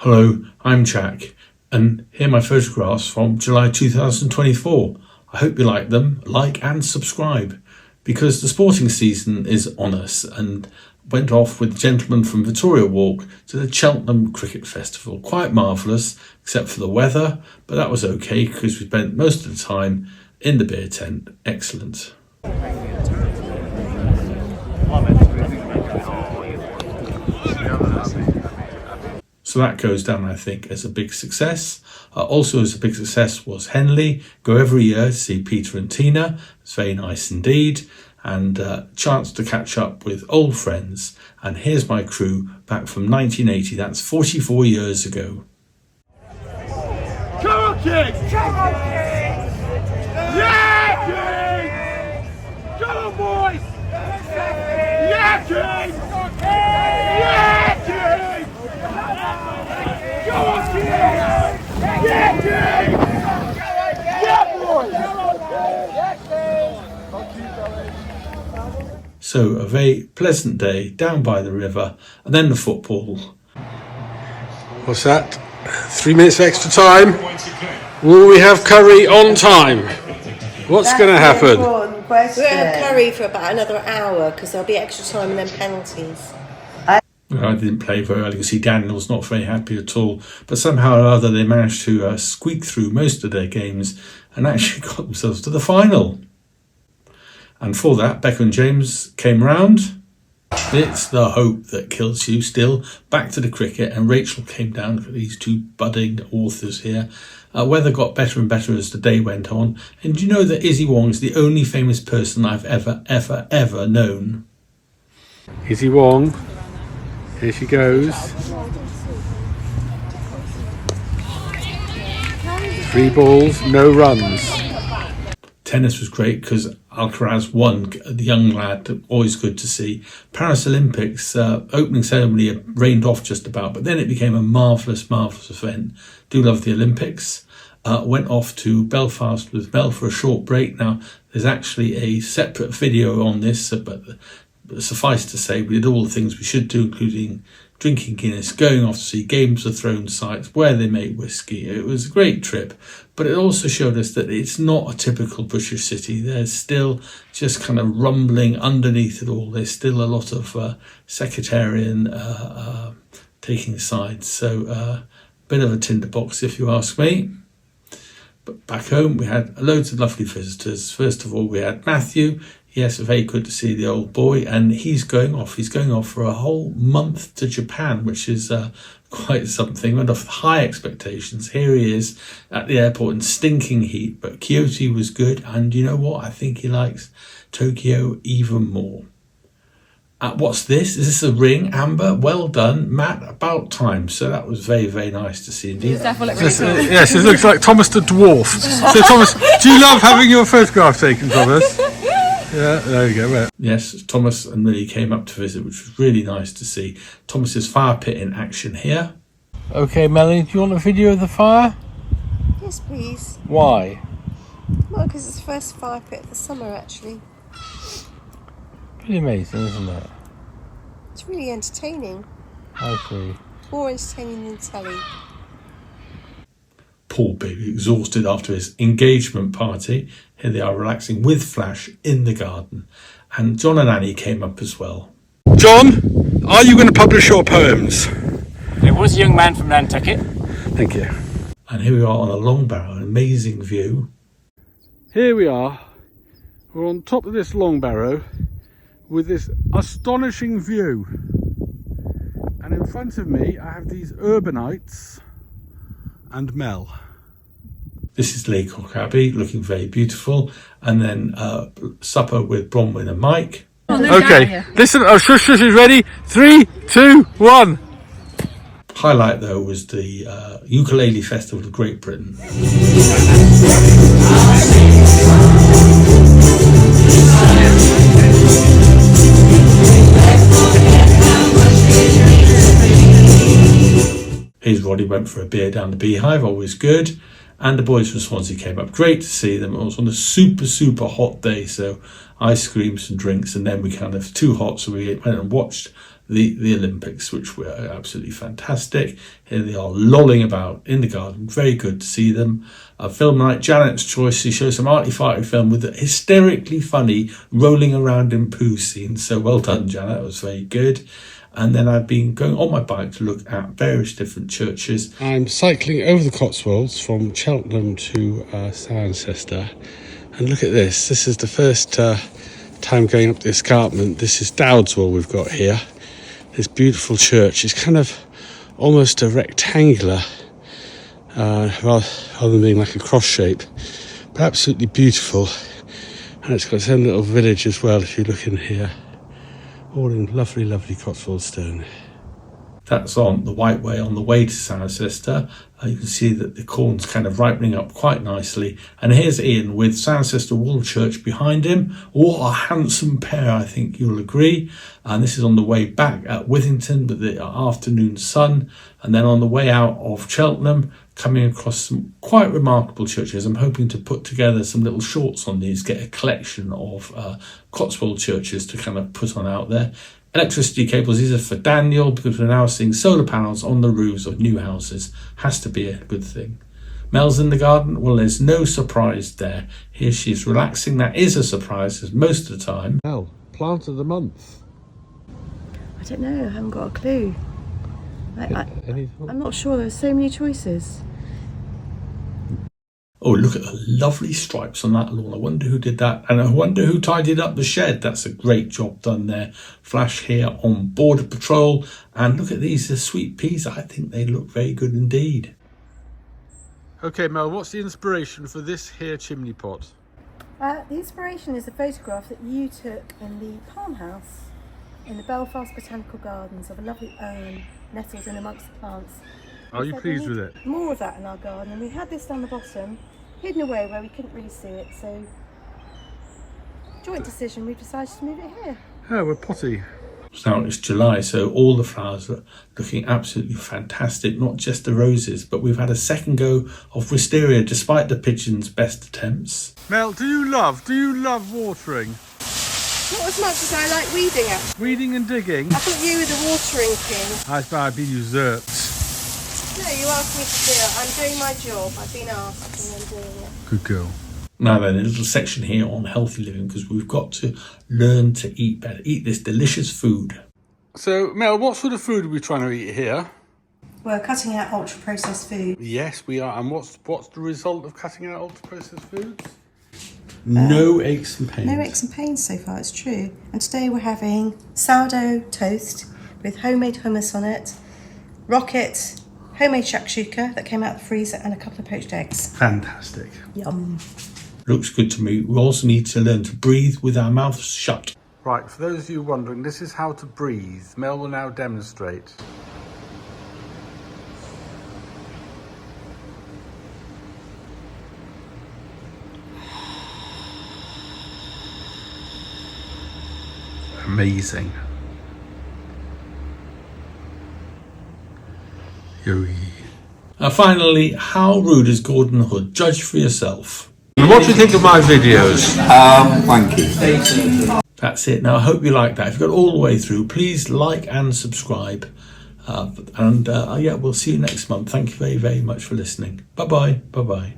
Hello, I'm Jack, and here are my photographs from July 2024. I hope you like them, like and subscribe, because the sporting season is on us, and went off with the gentlemen from Victoria Walk to the Cheltenham Cricket Festival. Quite marvellous, except for the weather, but that was okay because we spent most of the time in the beer tent. Excellent. So that goes down, I think, as a big success. Also as a big success was Henley. Go every year to see Peter and Tina. It's very nice indeed. And chance to catch up with old friends. And here's my crew back from 1980. That's 44 years ago. Come on, kids! Come on, kids! Yeah, kids! Come on, boys! Yeah, kids! Yeah, kids! Come on, kids! Yeah, kids! Yeah, boys! So a very pleasant day down by the river, and then the football. What's that? 3 minutes extra time. Will we have curry on time? What's going to happen? We'll have curry for about another hour because there'll be extra time and then penalties. I didn't play very well. You can see Daniel's not very happy at all. But somehow or other they managed to squeak through most of their games and actually got themselves to the final. And for that, Becca and James came round. It's the hope that kills you still. Back to the cricket, and Rachel came down for these two budding authors here. Weather got better and better as the day went on. And do you know that Izzy Wong is the only famous person I've ever known? Izzy Wong. Here she goes. 3 balls, no runs. Tennis was great because Alcaraz won, the young lad, always good to see. Paris Olympics, opening ceremony rained off just about, but then it became a marvellous event. Do love the Olympics. Went off to Belfast with Mel for a short break. Now, there's actually a separate video on this, but suffice to say, we did all the things we should do, including drinking Guinness, going off to see Games of Thrones sites where they make whiskey. It was a great trip, but it also showed us that it's not a typical British city. There's still just kind of rumbling underneath it all. There's still a lot of sectarian taking sides. So a bit of a tinderbox, if you ask me. But back home, we had loads of lovely visitors. First of all, we had Matthew. Yes, very good to see the old boy, and he's going off. He's going off for a whole month to Japan, which is quite something. Went off with high expectations. Here he is at the airport in stinking heat, but Kyoto was good, and you know what? I think he likes Tokyo even more. What's this? Is this a ring, Amber? Well done, Matt. About time. So that was very nice to see indeed. Yes, it looks like Thomas the Dwarf. So Thomas, do you love having your photograph taken, Thomas? Yeah, there you go. Right. Yes, Thomas and Millie came up to visit, which was really nice to see. Thomas's fire pit in action here. Okay, Melanie, do you want a video of the fire? Yes, please. Why? Well, because it's the first fire pit of the summer, actually. Pretty amazing, isn't it? It's really entertaining. I agree. More entertaining than telly. Poor baby, exhausted after his engagement party. Here they are relaxing with Flash in the garden. And John and Annie came up as well. John, are you going to publish your poems? There was a young man from Nantucket. Thank you. And here we are on a long barrow, an amazing view. Here we are. We're on top of this long barrow with this astonishing view. And in front of me, I have these urbanites and Mel. This is Laycock Abbey, looking very beautiful. And then supper with Bronwyn and Mike. Okay, listen, shush, is ready? 3, 2, 1. Highlight though was the Ukulele Festival of Great Britain. Here's Roddy, went for a beer down the Beehive, always good. And the boys from Swansea came up. Great to see them. It was on a super hot day, so ice creams and drinks, and then we kind of too hot, so we went and watched the Olympics, which were absolutely fantastic. Here they are lolling about in the garden. Very good to see them. A film like Janet's Choice, she shows some arty-farty film with a hysterically funny rolling around in poo scene. So well done, Janet. It was very good. And then I've been going on my bike to look at various different churches. I'm cycling over the Cotswolds from Cheltenham to Cirencester. And look at this. This is the first time going up the escarpment. This is Dowdswell we've got here. This beautiful church. It's kind of almost a rectangular, rather than being like a cross shape, but absolutely beautiful. And it's got its own little village as well if you look in here. All in lovely, lovely Cotswold stone. That's on the White Way on the way to Cirencester. You can see that the corn's kind of ripening up quite nicely. And here's Ian with Cirencester Wall Church behind him. What a handsome pair, I think you'll agree. And this is on the way back at Withington with the afternoon sun. And then on the way out of Cheltenham, coming across some quite remarkable churches. I'm hoping to put together some little shorts on these, get a collection of Cotswold churches to kind of put on out there. Electricity cables, these are for Daniel, because we're now seeing solar panels on the roofs of new houses. Has to be a good thing. Mel's in the garden. Well, there's no surprise there. Here she is relaxing. That is a surprise, as most of the time. Mel, plant of the month. I don't know, I haven't got a clue. I'm not sure, there's so many choices. Oh, look at the lovely stripes on that lawn. I wonder who did that. And I wonder who tidied up the shed. That's a great job done there. Flash here on Border Patrol. And look at these, the sweet peas. I think they look very good indeed. Okay, Mel, what's the inspiration for this here chimney pot? The inspiration is a photograph that you took in the palm house in the Belfast Botanical Gardens of a lovely urn nestled in amongst the plants. Are you pleased with it? More of that in our garden, and we had this down the bottom, hidden away where we couldn't really see it, so joint decision, we've decided to move it here. Oh, we're potty. Now it's July, so all the flowers are looking absolutely fantastic, not just the roses, but we've had a second go of wisteria despite the pigeons' best attempts. Mel, do you love watering? Not as much as I like weeding it. Weeding and digging? I thought you were the watering king. I've been usurped. No, you asked me to do it. I'm doing my job. I've been asked and I'm doing it. Good girl. Now then, a little section here on healthy living, because we've got to learn to eat better, eat this delicious food. So, Mel, what sort of food are we trying to eat here? We're cutting out ultra-processed food. Yes, we are. And what's the result of cutting out ultra-processed foods? No aches and pains. No aches and pains so far, it's true. And today we're having sourdough toast with homemade hummus on it, rocket, homemade shakshuka that came out of the freezer, and a couple of poached eggs. Fantastic. Yum. Looks good to me. We also need to learn to breathe with our mouths shut. Right, for those of you wondering, this is how to breathe. Mel will now demonstrate. Amazing. Yogi. Finally, how rude is Gordon Hood? Judge for yourself. And what do you think of my videos? Wanky. That's it. Now, I hope you like that. If you got all the way through, please like and subscribe. Yeah, we'll see you next month. Thank you very, very much for listening. Bye-bye. Bye-bye.